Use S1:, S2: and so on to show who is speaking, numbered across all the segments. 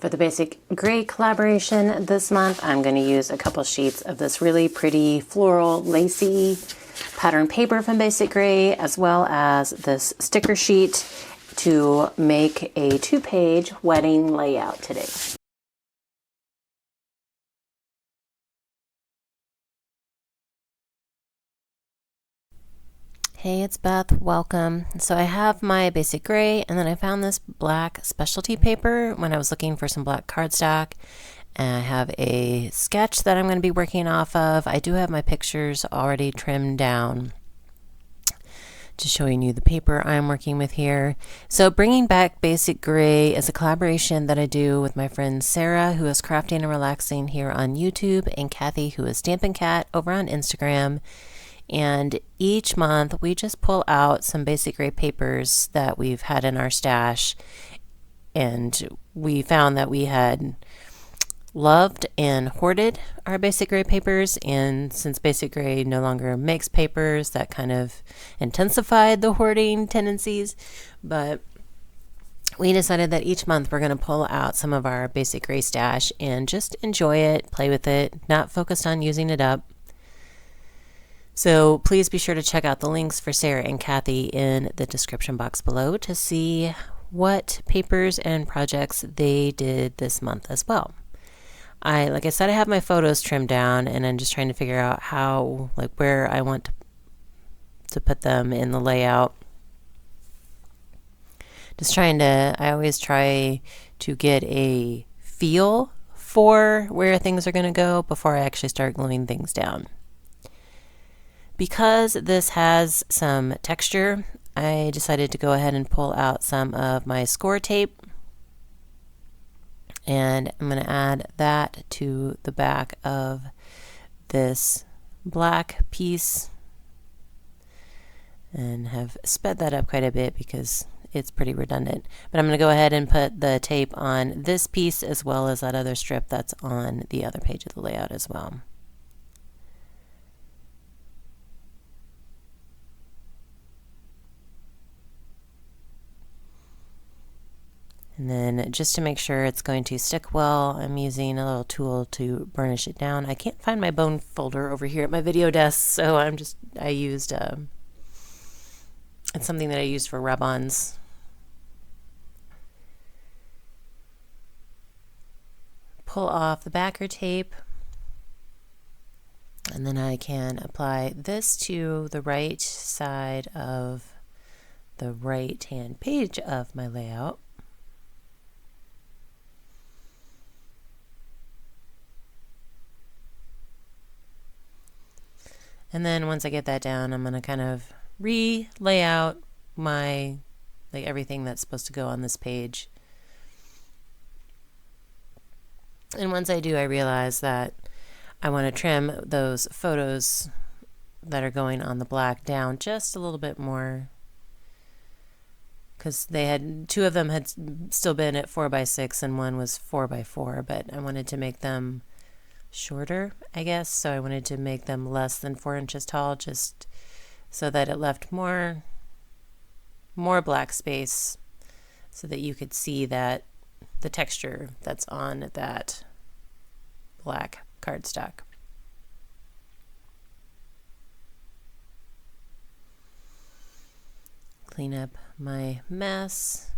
S1: For the basic gray collaboration this month, I'm going to use a couple sheets of this really pretty floral lacy pattern paper from Basic Gray, as well as this sticker sheet to make a 2-page wedding layout today. Hey, it's Beth. Welcome. So I have my Basic Gray, and then I found this black specialty paper when I was looking for some black cardstock. And I have a sketch that I'm going to be working off of. I do have my pictures already trimmed down. Just showing you the paper I'm working with here. So bringing back Basic Gray is a collaboration that I do with my friend Sarah, who is Crafting and Relaxing here on YouTube, and Kathy, who is Stampin' Cat over on Instagram. And each month we just pull out some Basic Gray papers that we've had in our stash, and we found that we had loved and hoarded our Basic Gray papers, and since Basic Gray no longer makes papers, that kind of intensified the hoarding tendencies. But we decided that each month we're going to pull out some of our Basic Gray stash and just enjoy it, play with it, not focused on using it up. So please be sure to check out the links for Sarah and Kathy in the description box below to see what papers and projects they did this month as well. Like I said, I have my photos trimmed down, and I'm just trying to figure out how, where I want to put them in the layout. I always try to get a feel for where things are going to go before I actually start gluing things down. Because this has some texture, I decided to go ahead and pull out some of my score tape, and I'm going to add that to the back of this black piece and have sped that up quite a bit because it's pretty redundant. But I'm going to go ahead and put the tape on this piece as well as that other strip that's on the other page of the layout as well. And then just to make sure it's going to stick well, I'm using a little tool to burnish it down. I can't find my bone folder over here at my video desk, so it's something that I used for rub-ons. Pull off the backer tape, and then I can apply this to the right side of the right-hand page of my layout. And then once I get that down, I'm going to kind of re-lay out my, everything that's supposed to go on this page. And once I do, I realize that I want to trim those photos that are going on the black down just a little bit more, because two of them had still been at 4x6 and one was 4x4, but I wanted to make them shorter, I guess, so I wanted to make them less than 4 inches tall, just so that it left more black space so that you could see that the texture that's on that black cardstock. Clean up my mess.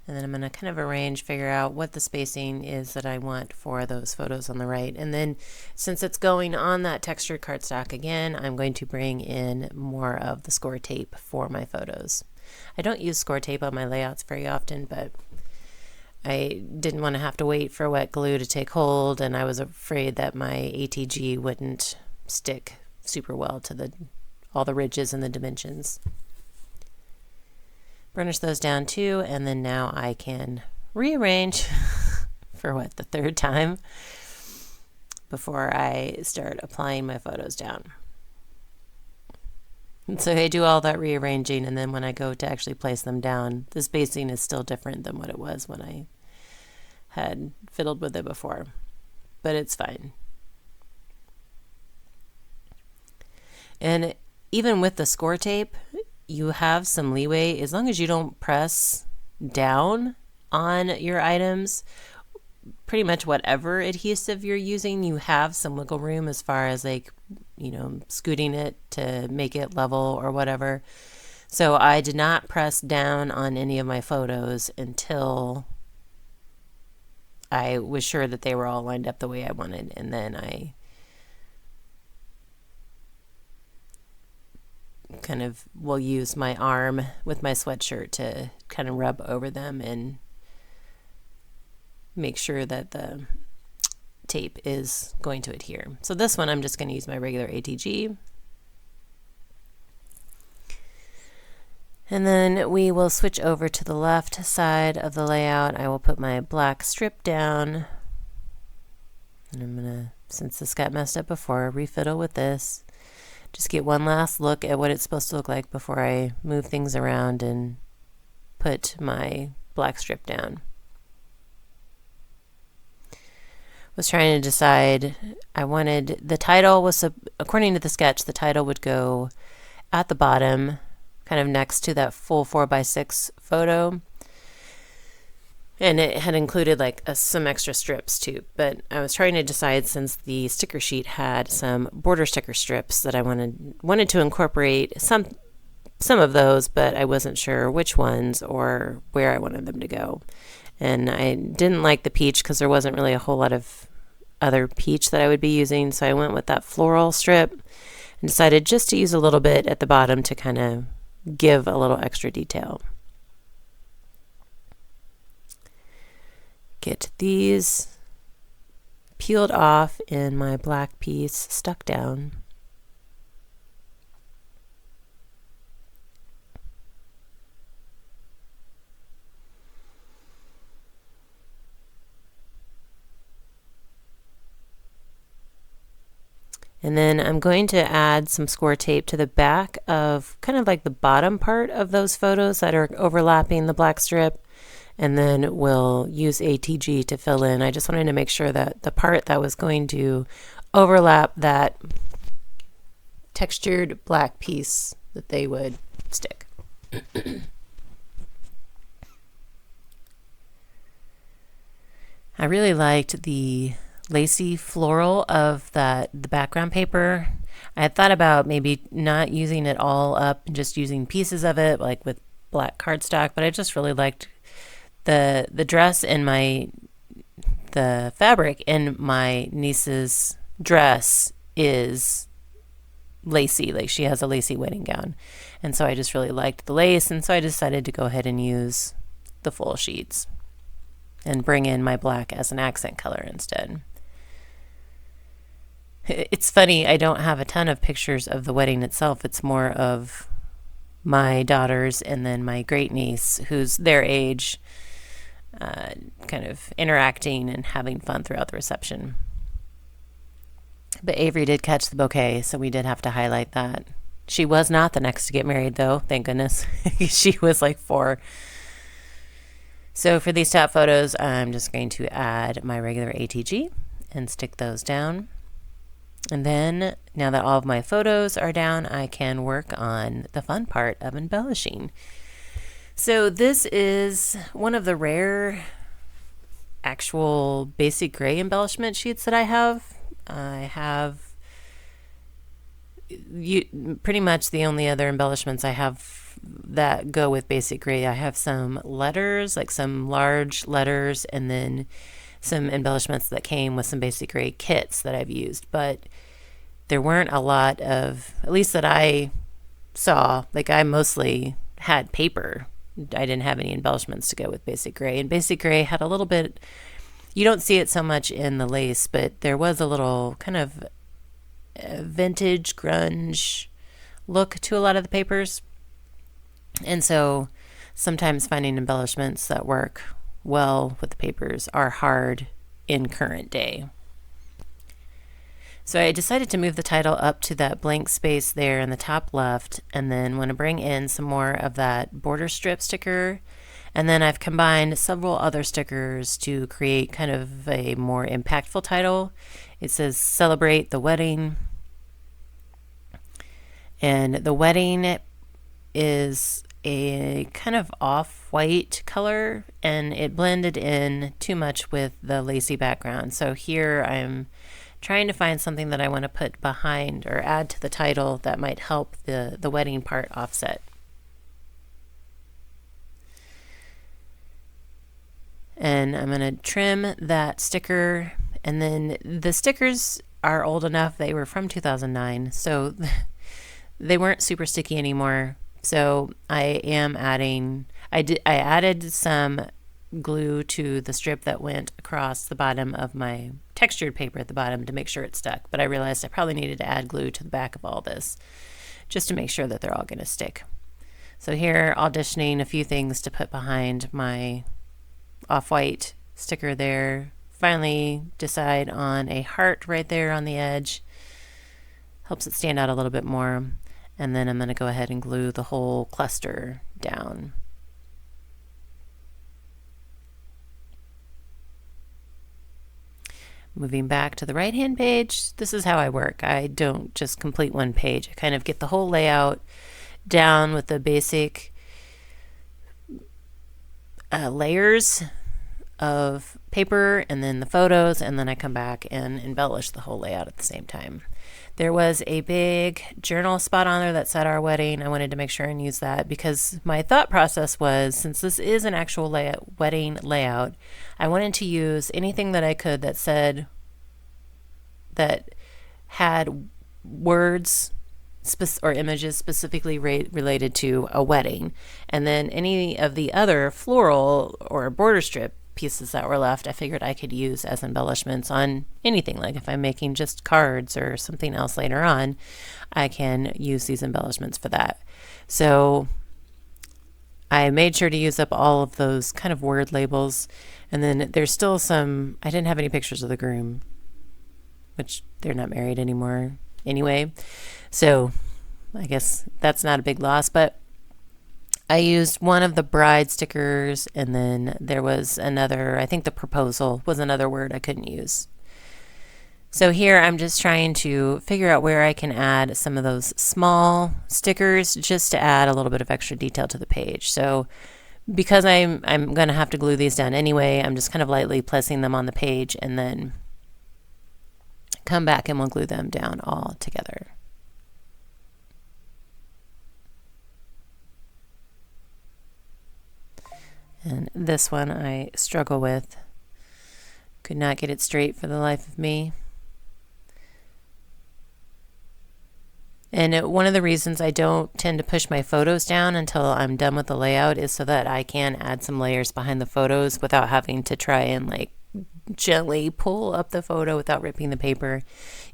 S1: And then I'm going to kind of figure out what the spacing is that I want for those photos on the right. And then since it's going on that textured cardstock again, I'm going to bring in more of the score tape for my photos. I don't use score tape on my layouts very often, but I didn't want to have to wait for wet glue to take hold, and I was afraid that my ATG wouldn't stick super well to all the ridges and the dimensions. Burnish those down too, and then now I can rearrange for the third time before I start applying my photos down. And so I do all that rearranging, and then when I go to actually place them down, the spacing is still different than what it was when I had fiddled with it before, but it's fine. And even with the score tape, you have some leeway as long as you don't press down on your items. Pretty much whatever adhesive you're using, you have some wiggle room as far as like, scooting it to make it level or whatever. So I did not press down on any of my photos until I was sure that they were all lined up the way I wanted, and then I kind of will use my arm with my sweatshirt to kind of rub over them and make sure that the tape is going to adhere. So this one I'm just going to use my regular ATG. And then we will switch over to the left side of the layout. I will put my black strip down. And I'm going to, since this got messed up before, refiddle with this. Just get one last look at what it's supposed to look like before I move things around and put my black strip down. Was trying to decide, I wanted, the title was, according to the sketch, the title would go at the bottom, kind of next to that full 4x6 photo. And it had included like some extra strips too. But I was trying to decide, since the sticker sheet had some border sticker strips, that I wanted to incorporate some of those, but I wasn't sure which ones or where I wanted them to go. And I didn't like the peach because there wasn't really a whole lot of other peach that I would be using. So I went with that floral strip and decided just to use a little bit at the bottom to kind of give a little extra detail. Get these peeled off and my black piece stuck down. And then I'm going to add some score tape to the back of kind of like the bottom part of those photos that are overlapping the black strip. And then we'll use ATG to fill in. I just wanted to make sure that the part that was going to overlap that textured black piece, that they would stick. I really liked the lacy floral of the background paper. I had thought about maybe not using it all up and just using pieces of it, like with black cardstock, but I just really liked the dress and the fabric in my niece's dress is lacy, like she has a lacy wedding gown, and so I just really liked the lace, and so I decided to go ahead and use the full sheets and bring in my black as an accent color instead. It's funny, I don't have a ton of pictures of the wedding itself. It's more of my daughters and then my great niece, who's their age, kind of interacting and having fun throughout the reception. But Avery did catch the bouquet, so we did have to highlight that. She was not the next to get married, though, thank goodness. She was like 4. So for these top photos, I'm just going to add my regular ATG and stick those down. And then, now that all of my photos are down, I can work on the fun part of embellishing. So this is one of the rare actual basic gray embellishment sheets that I have. I have pretty much the only other embellishments I have that go with basic gray. I have some letters, like some large letters, and then some embellishments that came with some basic gray kits that I've used, but there weren't a lot of, at least that I saw, like I mostly had paper. I didn't have any embellishments to go with basic gray, and basic gray had a little bit, you don't see it so much in the lace, but there was a little kind of vintage grunge look to a lot of the papers, and so sometimes finding embellishments that work well with the papers are hard in current day. So I decided to move the title up to that blank space there in the top left, and then want to bring in some more of that border strip sticker, and then I've combined several other stickers to create kind of a more impactful title. It says "Celebrate the Wedding," And the wedding is a kind of off-white color, and it blended in too much with the lacy background. So here I'm trying to find something that I want to put behind or add to the title that might help the wedding part offset. And I'm going to trim that sticker, and then the stickers are old enough, they were from 2009, so they weren't super sticky anymore. So I am adding, I added some glue to the strip that went across the bottom of my textured paper at the bottom to make sure it stuck, but I realized I probably needed to add glue to the back of all this just to make sure that they're all going to stick. So here, auditioning a few things to put behind my off-white sticker there. Finally decide on a heart right there on the edge. Helps it stand out a little bit more. And then I'm going to go ahead and glue the whole cluster down. Moving back to the right-hand page, this is how I work. I don't just complete one page. I kind of get the whole layout down with the basic layers of paper and then the photos, and then I come back and embellish the whole layout at the same time. There was a big journal spot on there that said our wedding. I wanted to make sure and use that because my thought process was, since this is an actual wedding layout, I wanted to use anything that I could that said, that had words or images specifically related to a wedding. And then any of the other floral or border strip pieces that were left, I figured I could use as embellishments on anything. Like if I'm making just cards or something else later on, I can use these embellishments for that. So I made sure to use up all of those kind of word labels. And then there's still some, I didn't have any pictures of the groom, which they're not married anymore anyway. So I guess that's not a big loss, but I used one of the bride stickers, and then there was another, I think the proposal was another word I couldn't use. So here I'm just trying to figure out where I can add some of those small stickers just to add a little bit of extra detail to the page. So because I'm going to have to glue these down anyway, I'm just kind of lightly placing them on the page and then come back and we'll glue them down all together. And this one I struggle with. Could not get it straight for the life of me. And one of the reasons I don't tend to push my photos down until I'm done with the layout is so that I can add some layers behind the photos without having to try and like gently pull up the photo without ripping the paper.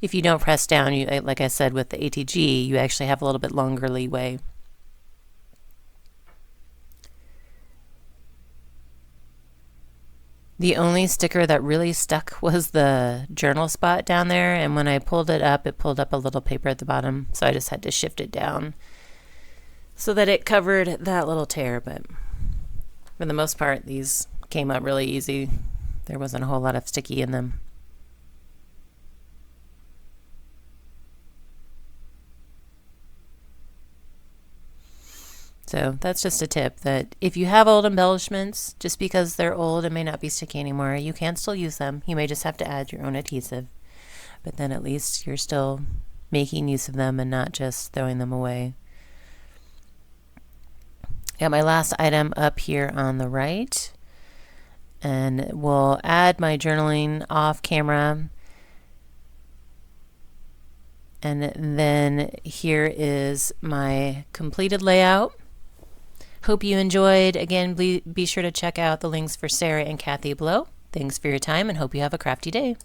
S1: If you don't press down, you, like I said with the ATG, you actually have a little bit longer leeway. The only sticker that really stuck was the journal spot down there, and when I pulled it up a little paper at the bottom, so I just had to shift it down so that it covered that little tear. But for the most part, these came up really easy. There wasn't a whole lot of sticky in them. So that's just a tip that if you have old embellishments, just because they're old and may not be sticky anymore, you can still use them. You may just have to add your own adhesive, but then at least you're still making use of them and not just throwing them away. Got my last item up here on the right, and we'll add my journaling off camera. And then here is my completed layout. Hope you enjoyed. Again, be sure to check out the links for Sarah and Kathy below. Thanks for your time and hope you have a crafty day.